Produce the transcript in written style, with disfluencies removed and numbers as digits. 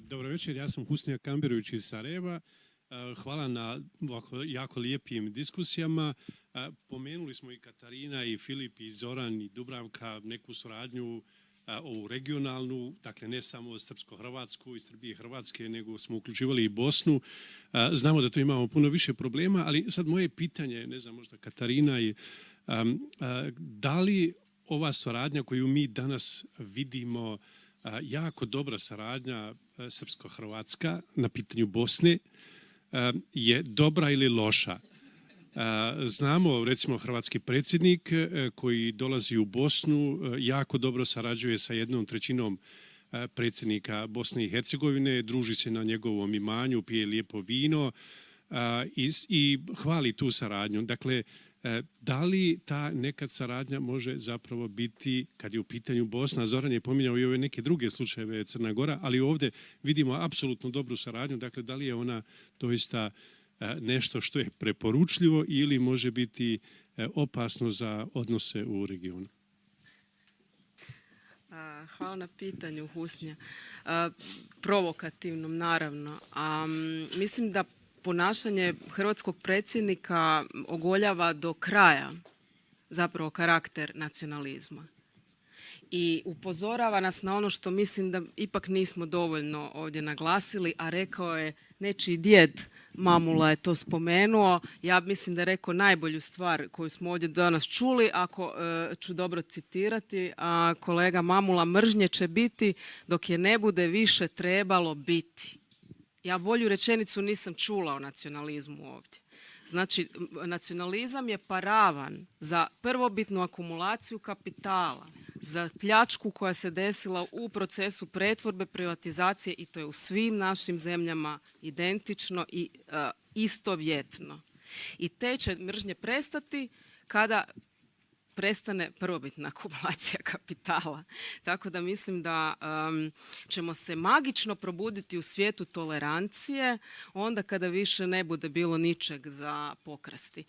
Dobro večer, ja sam Husnija Kamberović iz Sarajeva. Hvala na ovako jako lijepim diskusijama. Pomenuli smo i Katarina i Filip i Zoran i Dubravka neku suradnju ovu regionalnu, dakle ne samo srpsko-hrvatsku i Srbije i Hrvatske, nego smo uključivali i Bosnu. Znamo da tu imamo puno više problema, ali sad moje pitanje, ne znam, možda Katarina, da li ova suradnja koju mi danas vidimo, jako dobra saradnja srpsko-hrvatska na pitanju Bosne, je dobra ili loša? Znamo, recimo, hrvatski predsjednik koji dolazi u Bosnu jako dobro sarađuje sa 1/3 predsjednika Bosne i Hercegovine, druži se na njegovom imanju, pije lijepo vino i hvali tu saradnju. Dakle, da li ta nekad saradnja može zapravo biti, kad je u pitanju Bosna, Zoran je pominjao i ove neke druge slučajeve Crna Gora, ali ovdje vidimo apsolutno dobru saradnju, dakle da li je ona doista nešto što je preporučljivo ili može biti opasno za odnose u regionu? Hvala na pitanju, Husnija. Provokativnom, naravno. Mislim da ponašanje hrvatskog predsjednika ogoljava do kraja zapravo karakter nacionalizma. I upozorava nas na ono što mislim da ipak nismo dovoljno ovdje naglasili, a rekao je nečiji djed, Mamula je to spomenuo. Ja mislim da je rekao najbolju stvar koju smo ovdje danas čuli, ako ću dobro citirati, a kolega Mamula, mržnje će biti dok je ne bude više trebalo biti. Ja bolju rečenicu nisam čula o nacionalizmu ovdje. Znači, nacionalizam je paravan za prvobitnu akumulaciju kapitala, za pljačku koja se desila u procesu pretvorbe, privatizacije i to je u svim našim zemljama identično i istovjetno. I te će mržnje prestati kada prestane prvobitna akumulacija kapitala. Tako da mislim da ćemo se magično probuditi u svijetu tolerancije onda kada više ne bude bilo ničeg za pokrasti.